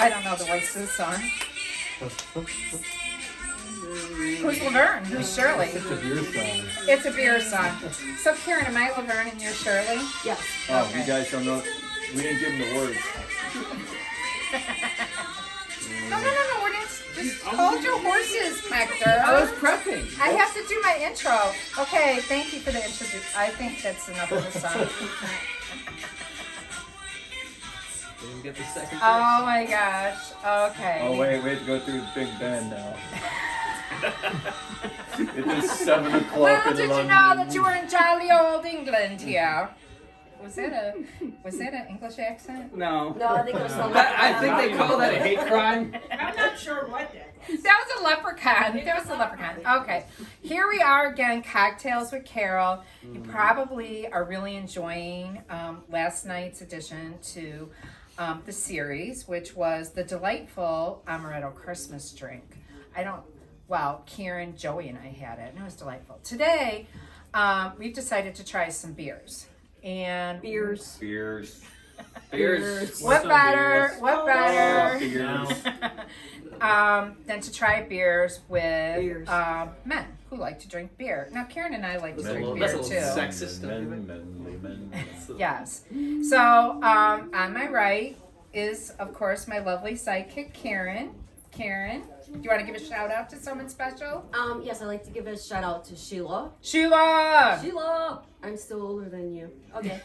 I don't know the words to the song. Who's Laverne? Who's Shirley? It's a beer song. It's a beer song. So Karen, am I Laverne and you're Shirley? Yes. Oh, Okay. you guys don't know. We didn't give them the words. No. We're just hold your horses, Hector. I was prepping. I have to do my intro. Okay, thank you for the intro. I think that's enough of the song. Didn't get the second verse. Oh my gosh. Okay. Oh wait, we have to go through the Big Ben now. It is 7 o'clock Well, in did London. you know that you were in jolly old England here? Was that an English accent? No. No, I think it was something. I think they call that a hate crime. I'm not sure what that is. That was a leprechaun. Okay. Here we are again, Cocktails with Carol. You probably are really enjoying last night's addition to the series, which was the delightful amaretto Christmas drink. Karen, Joey, and I had it, and it was delightful. Today, we've decided to try some beers. And Beers. Beers. What better Oh, beers. than to try beers with Beers. men who like to drink beer. Now, Karen and I like to That's a drink little- beer that's a little too. sexist, don't you think? Men. Yes. So on my right is, of course, my lovely sidekick, Karen. Karen, do you want to give a shout out to someone special? Yes, I'd like to give a shout out to Sheila. Sheila! Sheila! I'm still older than you. Okay.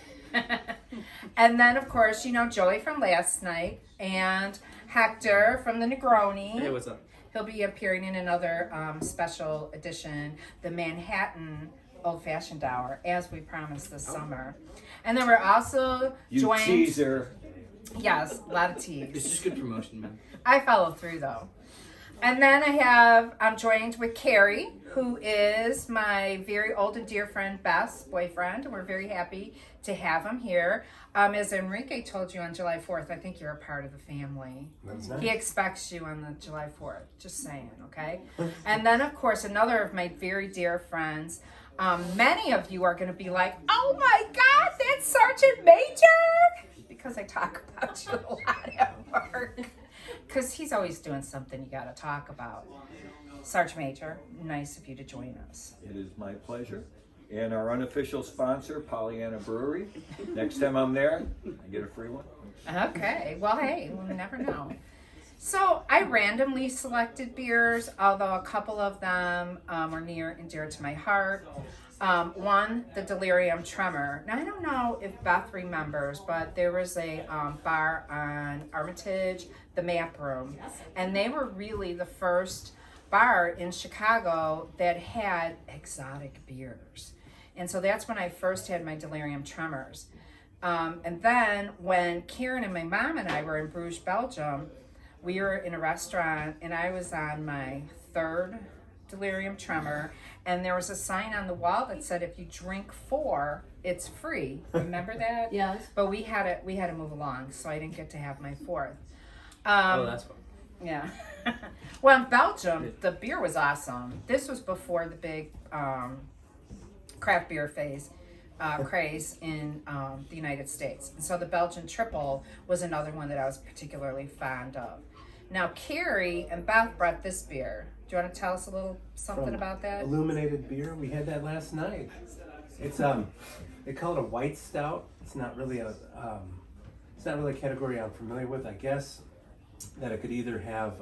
And then, of course, you know Joey from last night and Hector from the Negroni. Hey, what's up? He'll be appearing in another special edition, the Manhattan Old Fashioned Hour, as we promised this summer. And then we're also You joined. teaser. Yes, a lot of It's teas. just good promotion, man. I follow through though. And then I'm joined with Cary, who is my very old and dear friend Beth's boyfriend. We're very happy to have him here. As Enrique told you on July 4th, I think you're a part of the family. That's nice. He expects you on the July 4th. Just saying, okay? And then, of course, another of my very dear friends. Many of you are going to be like, oh my God, that's Sergeant Major! Because I talk about you a lot at work. Because he's always doing something you got to talk about. Sergeant Major, nice of you to join us. It is my pleasure. And our unofficial sponsor, Pollyanna Brewery. Next time I'm there, I get a free one. Okay, well, hey, we'll never know. So I randomly selected beers, although a couple of them were near and dear to my heart. One, the Delirium Tremor. Now, I don't know if Beth remembers, but there was a bar on Armitage, the Map Room, and they were really the first bar in Chicago that had exotic beers. And so that's when I first had my Delirium Tremors. And then when Karen and my mom and I were in Bruges, Belgium, we were in a restaurant and I was on my third Delirium Tremor, and there was a sign on the wall that said if you drink 4, it's free. Remember that? Yes. But we had to move along, so I didn't get to have my 4th. Oh, that's fun. Yeah. Well, in Belgium, the beer was awesome. This was before the big craft beer craze in the United States. And so the Belgian Triple was another one that I was particularly fond of. Now, Cary and Beth brought this beer. Do you want to tell us a little something about that? Illuminated beer. We had that last night. It's they call it a white stout. It's not really a category I'm familiar with. I guess that it could either have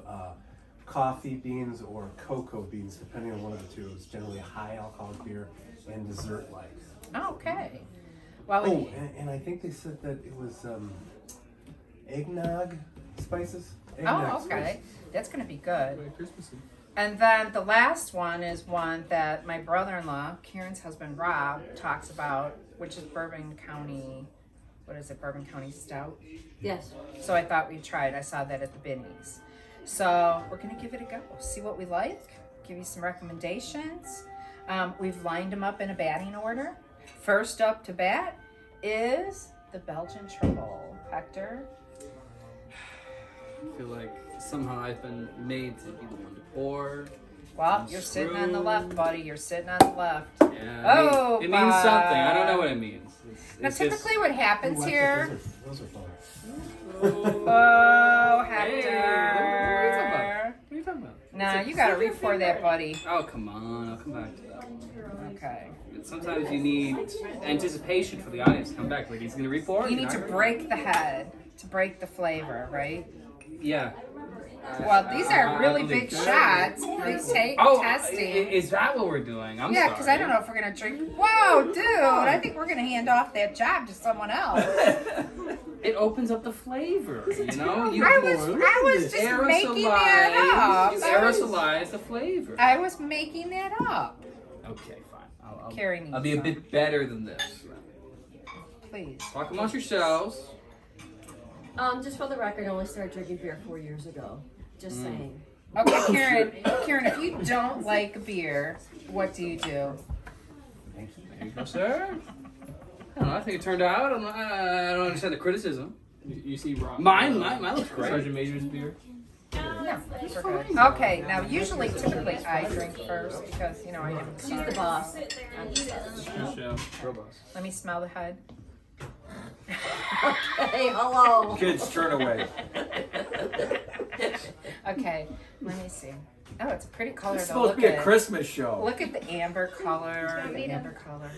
coffee beans or cocoa beans, depending on one of the two. It's generally a high alcoholic beer and dessert-like. Okay. Well, Oh, and I think they said that it was eggnog spices. Eggnog okay. spices. That's going to be good. Very Christmassy. And then the last one is one that my brother-in-law, Karen's husband, Rob, talks about, which is Bourbon County, Bourbon County Stout. Yes. So I thought we'd try it. I saw that at the Binnies. So we're going to give it a go. See what we like. Give you some recommendations. We've lined them up in a batting order. First up to bat is the Belgian Triple. Hector? I feel like somehow I've been made to be the one to pour. Well, you're sitting on the left, buddy. You're sitting on the left. Yeah, Oh, it means something. I don't know what it means. Now, It's typically what happens Ooh, here... those are fun. Oh, Hey, Hector. what are you talking about? Nah, you gotta reach for that, buddy. Oh, come on. I'll come back to that. Okay. Sometimes you need anticipation for the audience to come back. Like, he's going to reach for it. You need to break the head to break the flavor, right? Yeah. Well, these are really I believe big that. shots. Big testing. Is that what we're doing? I'm Yeah, sorry. because I don't know if we're gonna drink. Whoa, dude! I think we're gonna hand off that job to someone else. It opens up the flavor, you know? I was just making that up. You aerosolize the flavor. I was making that up. Okay, fine. Cary needs I'll be a some. bit better than this. Please. Talk amongst yourselves. Just for the record, I only started drinking beer 4 years ago. Just saying. Okay, Karen, if you don't like beer, what do you do? There you go, sir. I don't know. I think it turned out. I don't understand the criticism. You see Rob. Mine looks great. Sergeant Major's beer. No, we're good. Okay, now typically I drink first because, you know, I am She's the boss. Good show. Robust. Let me smell the head. Hey, hello. Kids, turn away. Okay, let me see. Oh, it's a pretty color It's though. supposed Look to be a at Christmas show. Look at the amber color. The amber color.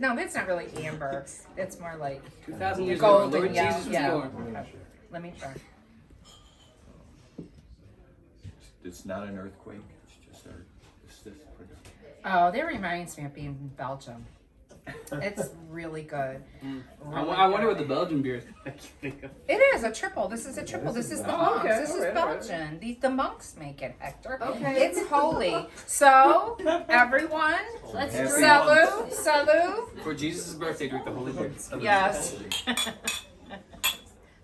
No, it's not really amber. It's more like 2,000 years ago, golden Lord yellow. Jesus was Yeah. born. Let me try. It's not an earthquake. It's just it's this production. Oh, that reminds me of being in Belgium. It's really good. I wonder what the Belgian beer is. I can't think of. It is a triple. This is a triple. This is the Oh, monks. okay. This is Alright, Belgian. The monks make it, Hector. Okay. It's holy. So, everyone, Let's Happy drink. salute, salute. For Jesus' birthday, drink the holy beer. Yes.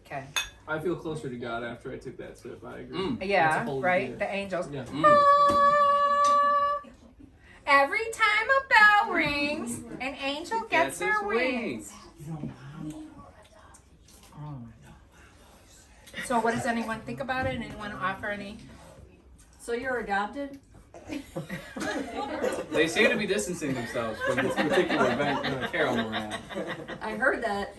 Okay. I feel closer to God after I took that sip. I agree. Mm. That's a Yeah, holy right? beer. The angels. Yeah. Every time a bell rings, an angel gets her wings. So what does anyone think about it? Anyone offer any? So you're adopted? They seem to be distancing themselves from this particular event. Carol Moran. I heard that.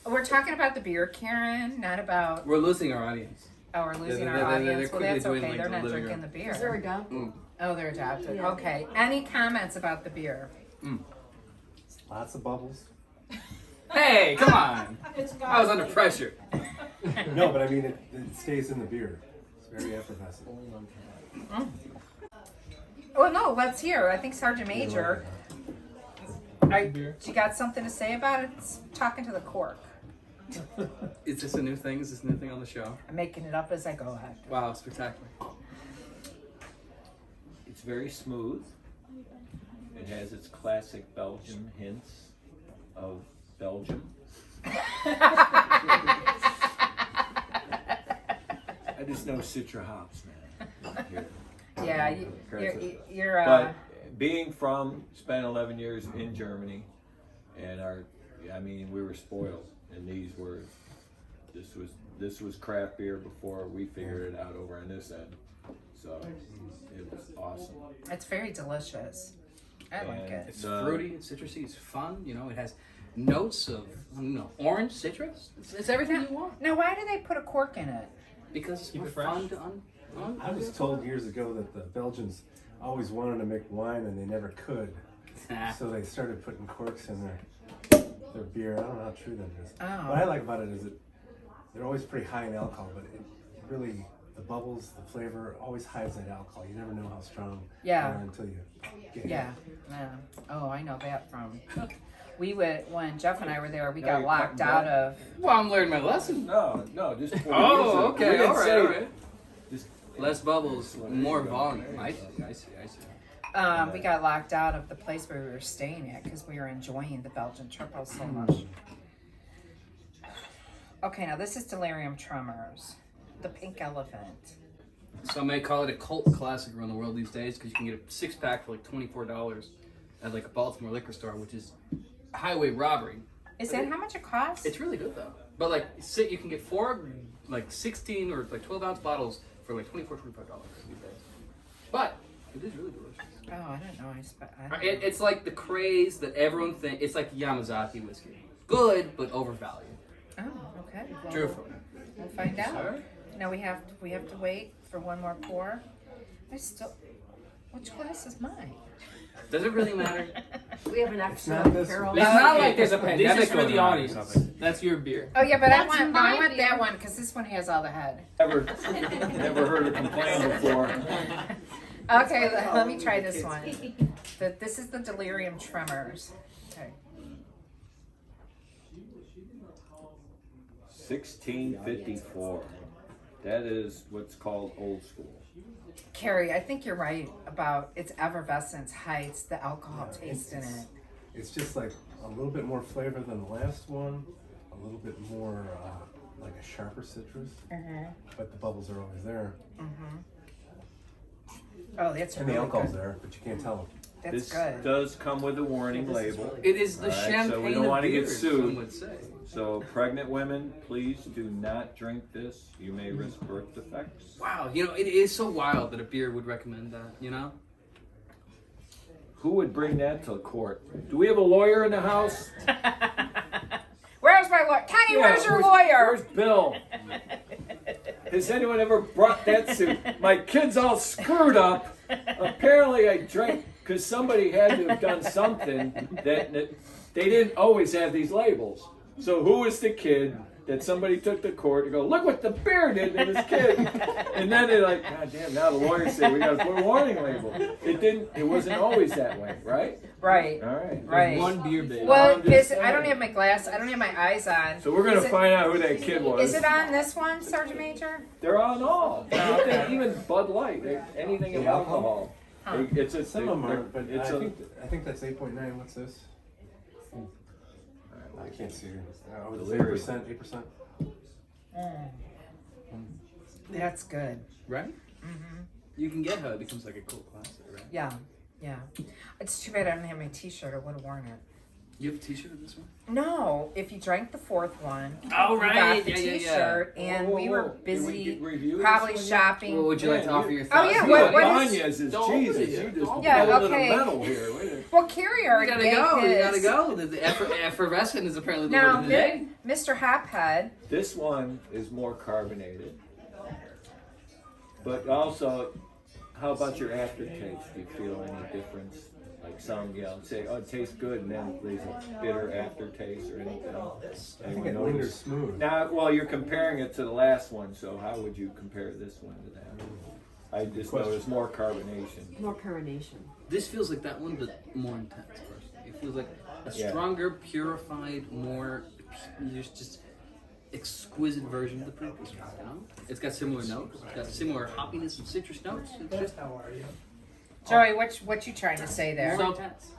We're talking about the beer, Karen, not about, We're losing our audience. oh, we're losing They're- our they're audience. Well, quickly that's okay. dwindling They're to not living drinking the Is there beer. adopted? Oh, they're adopted. Yeah. Okay. Any comments about the beer? Lots of bubbles. Hey, come on! I was under pressure. No, but I mean, it stays in the beer. It's very effervescent. Well, no, let's hear. I think Sergeant Major, you got something to say about it? It's talking to the cork. Is this a new thing? Is this a new thing on the show? I'm making it up as I go ahead. Wow, spectacular. It's very smooth. It has its classic Belgian hints of Belgium. I just know Citra hops, man. Here. Yeah, you're But being spent 11 years in Germany, and we were spoiled. And this was craft beer before we figured it out over on this end. So it was awesome. it's very delicious. I like And it. It's fruity, it's citrusy, it's fun. You know, it has notes of orange citrus. It's everything you want Now, why do they put a cork in it? because it's Keep more it fresh. fun to I was told years ago that the Belgians always wanted to make wine and they never could. So they started putting corks in their beer. I don't know how true that is. Oh. What I like about it is that they're always pretty high in alcohol, but it really, the bubbles, the flavor always hides that alcohol. You never know how strong they Yeah. are until you get Yeah. Oh, I know that from. When Jeff and I were there, we Now got you're locked cutting out down. of. Well, I'm learning my lesson. No, just pour Oh, it. We okay, didn't all say- right. Just Less bubbles, more volume. I see. We got locked out of the place where we were staying at because we were enjoying the Belgian triple so much. Okay, now this is Delirium Tremors, the Pink Elephant. Some may call it a cult classic around the world these days because you can get a 6-pack for like $24 at like a Baltimore liquor store, which is highway robbery. Is that how much it costs? It's really good though. But like, you can get 4 like 16 or like 12-ounce bottles for like $24, $25 these days. But it is really delicious. Oh, I didn't know. I didn't It's like the craze that everyone thinks. It's like Yamazaki whiskey. Good, but overvalued. Oh, okay. Well, True. we'll find out. Sir? Now we have to wait for one more pour. I still. Which glass is mine? Does it really matter? We have an extra not this barrel. one. It's not like there's a This pandemic is for going the on or audience. something. That's your beer. Oh yeah, but That's I my want beer. that one because this one has all the head. Never heard her complain before. Okay, let me try this one. This is the Delirium Tremors. Okay. 1654. That is what's called old school. Cary, I think you're right about its effervescence hides the alcohol taste in it. It's just like a little bit more flavor than the last one, a little bit more like a sharper citrus, but the bubbles are always there. Oh, that's And really the alcohol's good. there, but you can't tell. That's This good. does come with a warning This is label. really It is the All right, so champagne we don't of wanna get beers, sued. some would say. So pregnant women, please do not drink this. You may risk birth defects. Wow, you know, it is so wild that a beer would recommend that, you know? Who would bring that to court? Do we have a lawyer in the house? Where's my lawyer? Kenny, Yeah, where's your lawyer? Where's Bill? Has anyone ever brought that suit? My kid's all screwed up. Apparently I drank because somebody had to have done something that they didn't always have these labels. So who was the kid that somebody took to court to go, look what the bear did to this kid? And then they're like, God damn, now the lawyers say we gotta put a warning label. It wasn't always that way, right? Right. All right. Right. One beer, baby. Well, I'm just I don't saying. have my glass. I don't have my eyes on. So we're gonna Is it- find out who that kid was. Is it on this one, Sergeant Major? They're on all. Even Bud Light, anything of The alcohol. Huh. It's a, Some of them are, but it's I think that's 8.9. What's this? I can't see it. Oh, it's Delirium. 8%. 8%. That's good. Right? You can get how it becomes like a cult classic, right? Yeah. Yeah. It's too bad I don't have my T-shirt. I would have worn it. You have a t-shirt of this one? No, if you drank the fourth one, Oh, you got right. the Yeah, yeah, yeah. T-shirt, and Whoa, we whoa, were whoa. Did we busy, get reviews probably this one yet? shopping. What would you like to Man, offer your Oh, thoughts? yeah, You what- got what is- Tanya's is Don't Jesus. worry, You just don't Yeah, pulled okay. to the metal here. Wait a Well, Cary You already gotta gave go. his. You gotta go. The effervescent is apparently the Now, word of the day. Mr. Hophead, This one is more carbonated. But also, how about your aftertaste? Do you feel any difference? Like some, say, oh, it tastes good, and then there's a bitter aftertaste or anything. I think Anyone it lingers notice? smooth. Now, well, you're comparing it to the last one, so how would you compare this one to that one? I just noticed more carbonation. More carbonation. This feels like that one, but more intense. Personally, it feels like a Yeah. stronger, purified, more just exquisite version of the previous one. You know, it's got similar notes. It's got similar hoppiness and citrus notes. It's just Joey, what you trying to say there? more So- intense.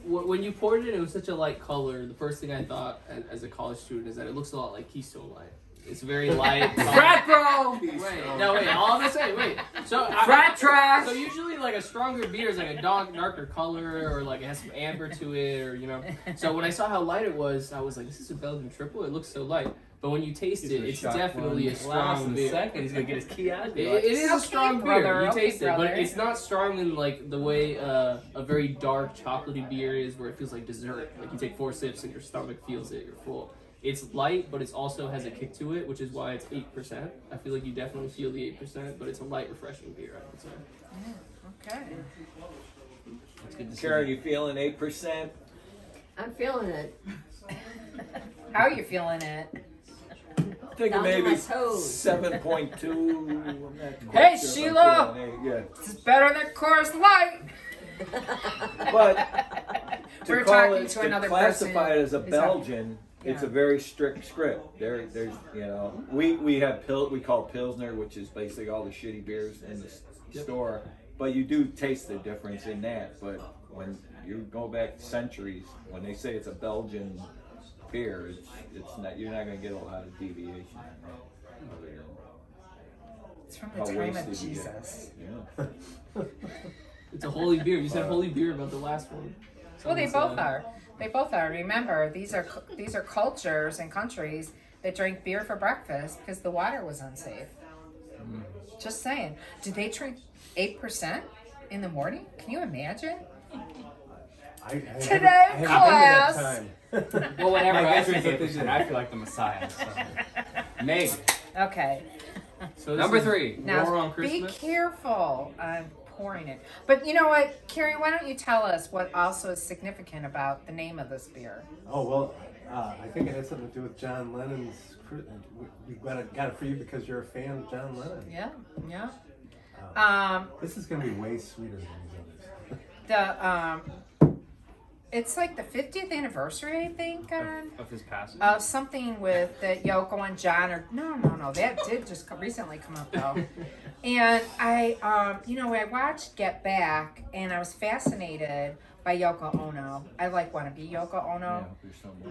When you poured it, it was such a light color. The first thing I thought as a college student is that it looks a lot like Keystone Light. It's very light. Frat bro. Wait, no, wait. All I'm gonna say, wait. So Frat trash. So usually, like a stronger beer is like a darker color, or like it has some amber to it, or you know. So when I saw how light it was, I was like, "This is a Belgian triple. It looks so light." But when you taste it, it's definitely a strong beer. Second, he's gonna get his key out. It is a Okay, strong brother, beer. You okay, taste it, but brother. it's not strong in like the way a very dark chocolatey beer is, where it feels like dessert. Like you take 4 sips and your stomach feels it. You're full. It's light, but it also has a kick to it, which is why it's 8%. I feel like you definitely feel the 8%, but it's a light, refreshing beer, I would say. Okay. That's good to see. Karen, you feeling 8%? I'm feeling it. How are you feeling it? I'm thinking Down to maybe my toes. 7.2. I'm not quite Hey, sure if Sheila! I'm feeling 8 yet. It's better than Coors Light. But We're call talking it, to another classify person it as a who's Belgian, it's yeah. a very strict script. There's we have we call Pilsner, which is basically all the shitty beers in the store. But you do taste the difference in that. But when you go back centuries, when they say it's a Belgian beer, it's not. You're not going to get a lot of deviation. It's from How the time of wasted you get. Jesus. Yeah. It's a holy beer. You said holy beer about the last one. Well, they Someone both said- are. They both are. Remember, these are cultures and countries that drink beer for breakfast because the water was unsafe. Just saying. Did they drink 8% in the morning? Can you imagine? Today, I haven't class. been to that time. Well, whenever My I guess drink is that they 8%, did. I feel like the Messiah. So. Maybe. Okay. So this Number is 3. Now, War on be Christmas. careful. I'm pouring it. But you know what, Cary, why don't you tell us what also is significant about the name of this beer? Oh, well, I think it had something to do with John Lennon's. We got it for you because you're a fan of John Lennon. Yeah, yeah. This is going to be way sweeter than these others. The it's like the 50th anniversary, I think, Of his passing. of something with that Yoko and John or no, that did just recently come up though. And I I watched Get Back and I was fascinated by Yoko Ono. I want to be Yoko Ono.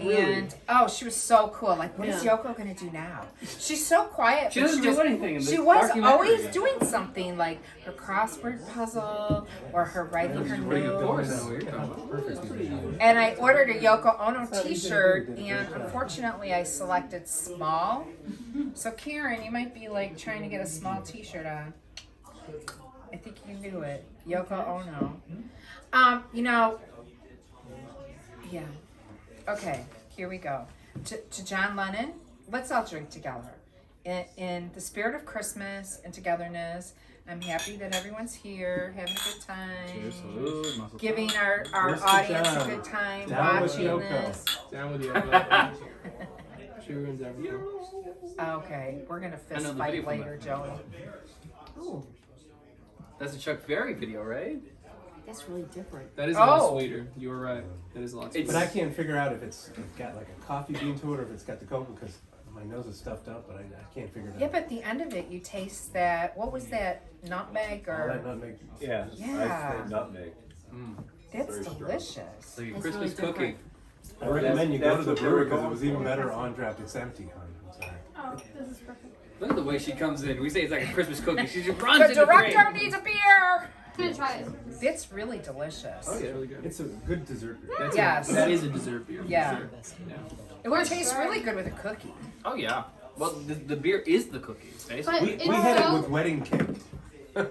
And she was so cool. Like, what is Yoko gonna do now? She's so quiet. She but doesn't do anything in this She was documentary. always doing something like her crossword puzzle or her writing her notes. And I ordered a Yoko Ono t-shirt, and unfortunately I selected small. So Karen, you might be like trying to get a small t-shirt on. I think you can do it. Yoko Ono. Yeah. Okay, here we go. To John Lennon, let's all drink together. In the spirit of Christmas and togetherness, I'm happy that everyone's here, having a good time. Salute, muscle Giving our Cheers to audience a John. good time Down with watching Yoko. this. Down with you. She ruins everything. Okay, we're gonna I know fist the fight video from later, that. Joey. Oh, That's a Chuck Berry video, right? that's really different. That is a lot Oh. sweeter. You were right. That is a lot sweeter. But I can't figure out if it's got like a coffee bean to it or if it's got the cocoa because my nose is stuffed up, but I can't figure it out. Yeah, but the end of it, you taste that. What was that? Nutmeg All or? that nutmeg. Yeah, Yeah. I say nutmeg. That's very strong. delicious. Like a That's Christmas really cookie. I recommend you go to the That's what brewery they were because it going was even for. better on draft. It's empty, hon. I'm sorry. Look at the way she comes in. We say it's like a Christmas cookie. She just runs The in the director frame. needs a beer. I'm gonna try it. It's really delicious. Oh, yeah, really good. It's a good dessert beer. That's Yes. that is a dessert beer. For Yeah. Sure. Yeah. It would taste really good with a cookie. Oh yeah. Well, the beer is the cookies, basically. But We it's had it so with wedding cake.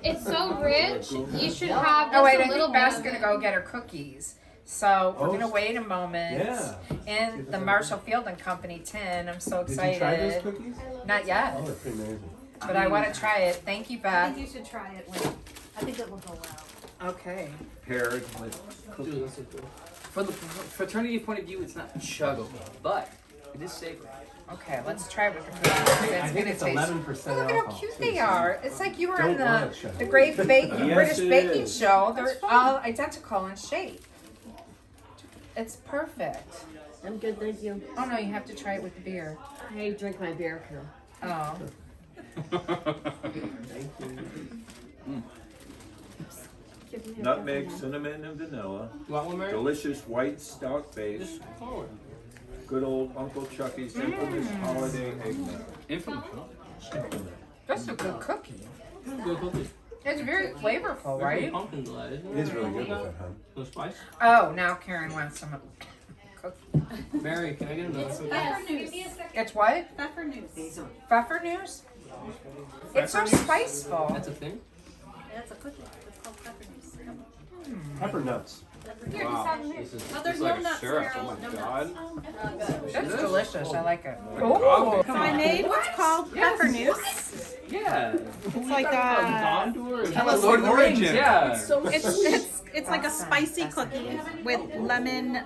it's so rich. You should have just Oh wait, a I little think bit Beth's of gonna it. go get her cookies. So we're Oh, gonna wait a moment. Yeah. And the Marshall Field and Company tin. I'm so Did excited. you try those cookies? Not yet, Oh, they're pretty amazing. but I want to try it. Thank you, I Beth. think you should try it. Lynn. I think it will go well. Okay. Paired with Dude, that's so cool. From the fraternity point of view, it's not chuggable, but it is savory. Okay, let's try it with the cookies. I It's think gonna it's taste. 11% Look at how alcohol, cute too, they so are. It's like you were don't on want it, Chuck. the Great Baking Yes, British it Baking is. Show. They're all identical in shape. It's perfect. I'm good, thank you. Oh no, you have to try it with the beer. I drink my beer crew. Oh. Thank you. nutmeg, cinnamon, and vanilla. You want one, Mary? Delicious white stout base. Forward. Good old Uncle Chucky's infamous holiday eggnog. Infamous. That's a good cookie. Good cookie. It's very flavorful, Very right? pumpkin delight, isn't It is really good with it, huh? No spice. Oh, now Karen wants some cookie. Mary, can I get another cookie? Yes. It's what? Pepper news. Pfeffer news? It's so spiceful. That's a thing? That's a cookie. It's called pepper news. Pepper nuts. Here, just have them here. This is Oh, there's it's no like a nuts syrup. there. Oh my No god. nuts. That's delicious. I like it. Oh, So I made what's called pepper news. yeah. It's like a, Gondor? Tell us Lord of the Rings. Yeah. it's like a spicy cookie with lemon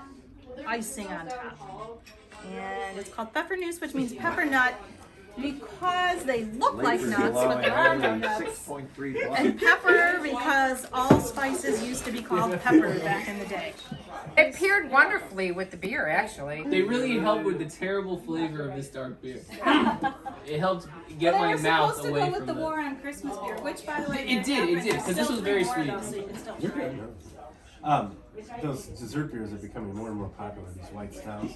icing on top. And it's called pepper news, which means pepper nut because they look like nuts, but there are no nuts. 6.3 And pepper because all spices used to be called pepper back in the day. It paired wonderfully with the beer, actually. They really helped with the terrible flavor of this dark beer. It helped get They my were mouth supposed to away go with from the the... War on Christmas beer, which by the way, It did, because this was very sweet. So you can still You're try good. it. no. Those dessert beers are becoming more and more popular, these white stouts.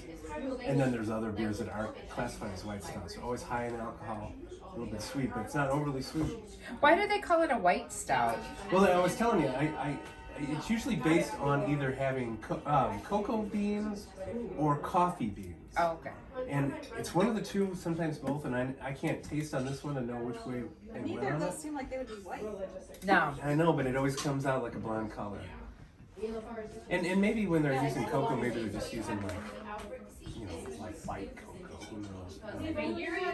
And then there's other beers that aren't classified as white stouts. They're always high in alcohol, a little bit sweet, but it's not overly sweet. Why do they call it a white stout? Well, I was telling you, it's usually based on either having cocoa beans or coffee beans. Oh, okay. And it's one of the two, sometimes both, and I can't taste on this one and know which way they went Neither of on those it. seem like they would be white. No. I know, but it always comes out like a blonde color. And maybe when they're using cocoa, maybe they're just using like, like white cocoa. Who knows?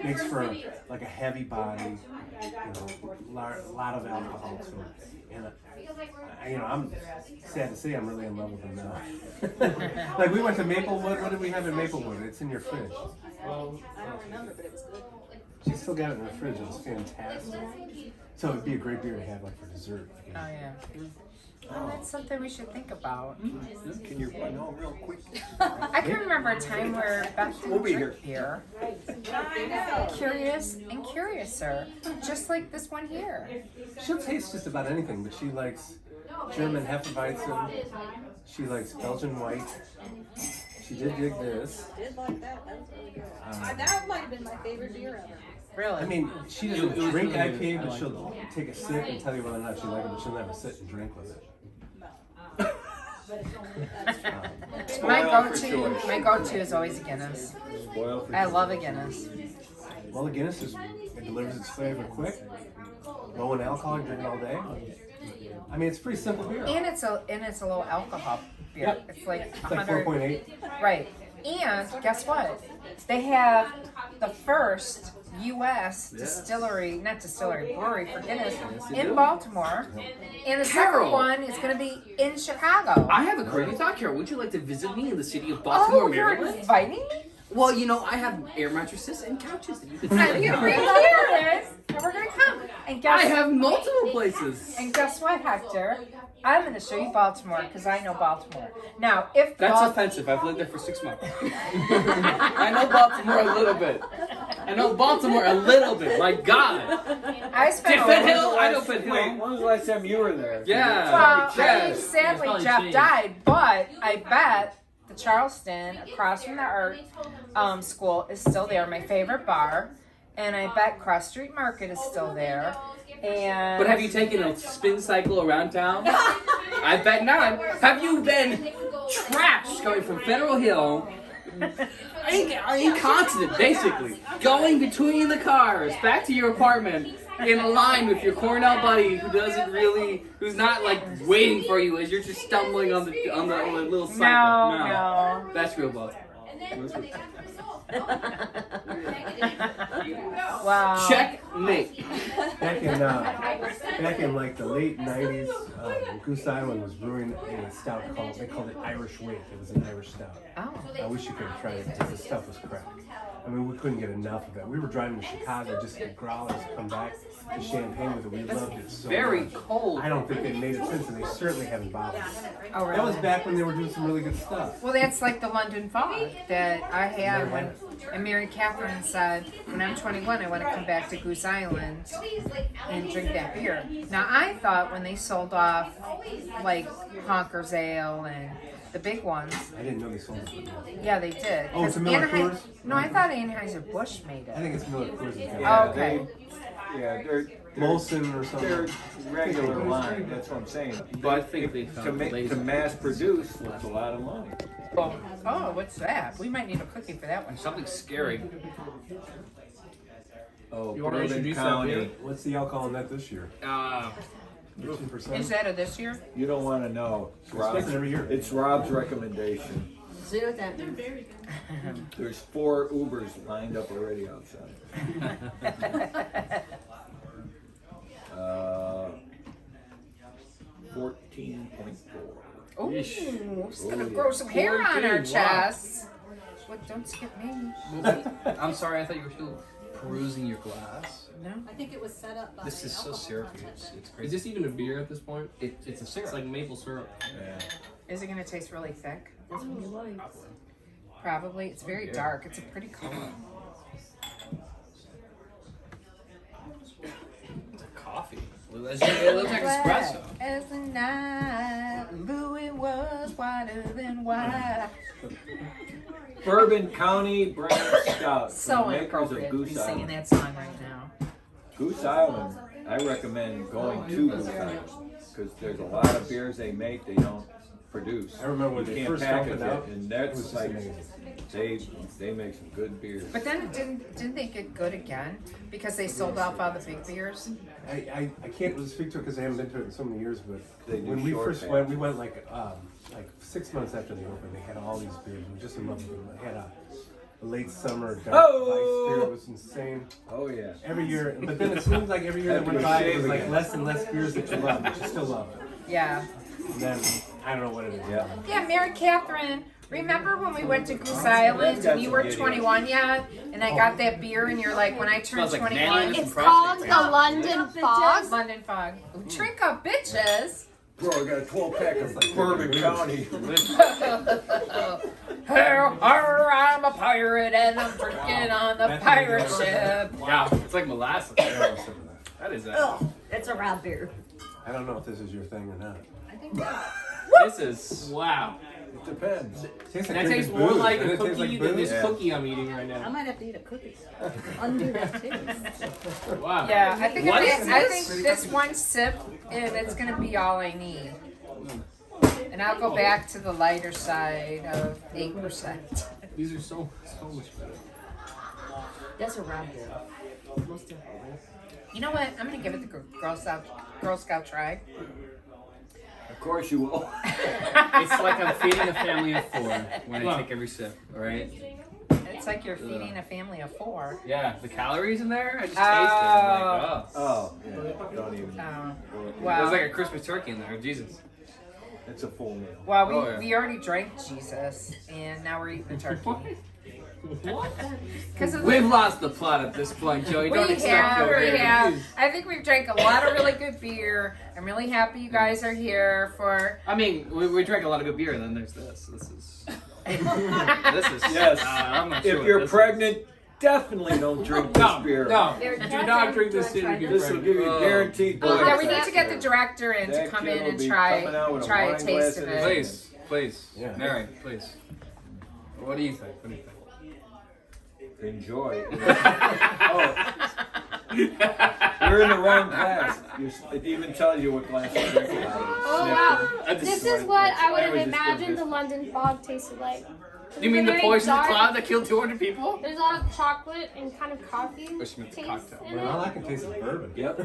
Makes for like a heavy body, lot of alcohol to it. And I'm sad to say I'm really in love with them now. Like we went to Maplewood. What did we have in Maplewood? It's in your fridge. I don't remember, but it was good. She still got it in her fridge. It was fantastic. So it'd be a great beer to have like for dessert. Oh yeah. Well, that's something we should think about. Can you run home real quick? I can remember a time where Beth We'll didn't be drink beer. Curious and curiouser, just like this one here. She'll taste just about anything, but she likes German Hefeweizen. She likes Belgian White. She did dig this. I did like that. That was really good. That might have been my favorite beer ever. Really? I mean, she doesn't It was drink really IPA, good. I but like she'll take a sip and tell you whether or not she likes it, but she'll never sit and drink with it. My go-to is always a Guinness. Spoil for I love a Guinness. Well, the Guinness it delivers its flavor quick. Low in alcohol, you drink it all day. I mean, it's pretty simple beer. And it's a low alcohol beer. Yep. It's like It's like 100. 4.8. Right. And guess what? They have the first U.S. brewery for Guinness in Baltimore. And the second Carol. one is going to be in Chicago. I have a crazy thought, Carol. Would you like to visit me in the city of Baltimore, Oh, you're Maryland? inviting me? Well, I have air mattresses and couches that you can I'm sit going to on. bring here it is. And we're going to come. And guess I have multiple places. And guess what, Hector? I'm going to show you Baltimore because I know Baltimore. Now, if That's Bal- offensive. I've lived there for 6 months. I know Baltimore a little bit. My God. I spent Did a Fed little- Hill? I know Fed Hill. Wait, when was the last time you were there? Yeah. Well, I mean, Yes. sadly, It's Jeff probably died, but I bet the Charleston across from the art school is still there, my favorite bar. And I bet Cross Street Market is still there. And But have you taken a spin cycle around town? I bet not. Have you been trashed going from Federal Hill, incontinent basically, going between the cars back to your apartment in a line with your Cornell buddy who's not like waiting for you as you're just stumbling on the little cycle? No. That's real love. Wow. Checkmate. Back in like the late 90s, Goose Island was brewing a stout they called it Irish Wake. It was an Irish stout. Oh. I wish you could have tried it because the stuff was crap. I mean, we couldn't get enough of it. We were driving to Chicago just to get growlers to come back to Champagne with it. We loved it so Very much. cold. I don't think they made it since, and they certainly haven't bottled it. Oh, That was really? back when they were doing some really good stuff. Well, that's like the London Fog that I had when I married Katherine said, when I'm 21, I want to come back to Goose Island and drink that beer. Now, I thought when they sold off like Honker's Ale and the big ones, I didn't know they sold it. yeah, they did. Oh, it's 'Cause a Miller Anheuser- Coors? No, I thought Anheuser-Busch made I it. think it's Miller Coors. Yeah, Okay. they're Molson or something. They're regular line. That's what I'm saying. But I think they to found make laser. to mass produce, that's a lot of money. Oh, what's that? We might need a cookie for that one. Something scary. Oh, You wanna Bourbon introduce that County. beer? What's the alcohol in that this year? 15%? Is that a this year? You don't want to know. It's Rob's, every year. it's Rob's recommendation. So you know what that means? There's 4 Ubers lined up already outside. 14.4. Ooh, it's gonna grow some hair on our chests. What? Don't skip me. I'm sorry, I thought you were still perusing your glass. No. I think it was set up by This is so syrupy. It's Is crazy. this even a beer at this point? It's a syrup. It's like maple syrup. Yeah. Is it gonna taste really thick? That's what you like. Probably. It's very dark. It's a pretty color. It's a coffee. It looks like espresso. As the night, Louis was whiter than white. Bourbon County Brand Stout. So from the makers of inappropriate to be Goose singing Island. that song right now. Goose Island, I recommend going to Goose Island because there's a lot of beers they make they don't produce. I remember when You they can't first package dumped it out, and it that's was just like amazing. They make some good beers. But then didn't they get good again because they sold off all the big beers? I can't really speak to it because I haven't been to it in so many years, but They do when we short first batch. went, we went like 6 months after they opened. They had all these beers. We were just in love with them. They had a late summer dark Oh! spice beer. It was insane. Oh yeah. Every year, but then it seems like every year that went by, it was like less and less beers that you love, but you still love it. Yeah. And then I don't know what it is. Yeah. Yeah, Mary Katherine. Remember when we went to Goose Island and you were 21 yet? And I got that beer and you're like, when I turn Smells like 21, mayonnaise. It's called the London Fog. London Fog. Drink up, bitches. Bro, I got a 12-pack of Bourbon County. I'm a pirate and I'm drinking on the pirate ship. Wow, it's like molasses. That is Ugh, it's a round beer. I don't know if this is your thing or not. This is wow. It depends. Tastes That drinking tastes more booze. like Doesn't a it taste cookie like than booze? this Yeah. cookie I'm eating right I now. might have to eat a cookie. Undo that taste. Wow. Yeah, I think, What I is think this one sip and it's gonna be all I need. And I'll go back to the lighter side of 8%. These are so much better. That's a round beer. Most definitely. You know what? I'm gonna give it the Girl Scout try. Of course you will. It's like I'm feeding a family of 4 when I take every sip. All right. It's like you're feeding a family of 4. Yeah, the calories in there, I just taste it. I'm like, oh. Oh, yeah. Don't even. Wow. There's like a Christmas turkey in there. Jesus. It's a full meal. Well, Oh, yeah. we already drank Jesus, and now we're eating the turkey. Because We've lost the plot at this point, Joey. Don't we accept have. Joey. I think we've drank a lot of really good beer. I'm really happy you guys are here for. I mean, we drank a lot of good beer, and then there's this. This is. This is. Yes. I'm not sure If what you're this pregnant, definitely don't drink this beer. No, There- do not drink this shit if you're This will pregnant. give you guaranteed. Oh, yeah, we blood need to get the pressure. director in to That come kid in will and be try coming out with a a wine taste glass of in it. his Please, please. Yeah. Mary, please. What do you think? What do you think? Enjoy. Oh, you're in the wrong glass. It even tells you what glass you're drinking out of. Oh wow. I just- This is what I would have I was just imagined doing the London Fog tasted like. You mean the Very poison dark. cloud that killed 200 people? There's a lot of chocolate and kind of coffee Wish me the taste cocktail. in Well, all it. I can taste is bourbon. Yep.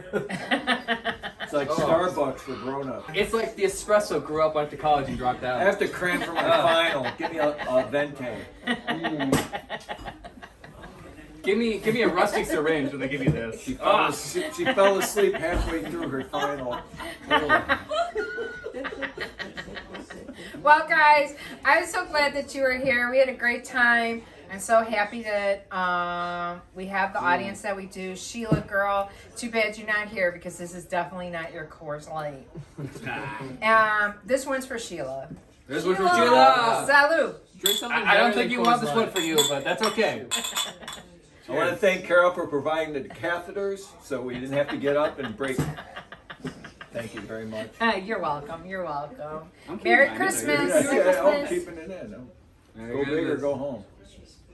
It's like Oh. Starbucks for grown-ups. It's like the espresso grew up after college and dropped I out. have to cram for my final. Give me a venti. Give me a rusty syringe when they give you this. She fell asleep halfway through her final. Well, guys, I'm so glad that you were here. We had a great time. I'm so happy that we have the audience that we do. Sheila, girl, too bad you're not here because this is definitely not your Coors Light. This one's for Sheila. This one's for Sheila. Salud. Drink something I don't better think than you want Coors this Light. one for you, but that's okay. I want to thank Carol for providing the catheters so we didn't have to get up and break. Thank you very much. You're welcome. You're welcome. I'm keeping Merry mine in there. Christmas. Yeah, Merry I'm Christmas. keeping it in. Merry Go big or Christmas. go home.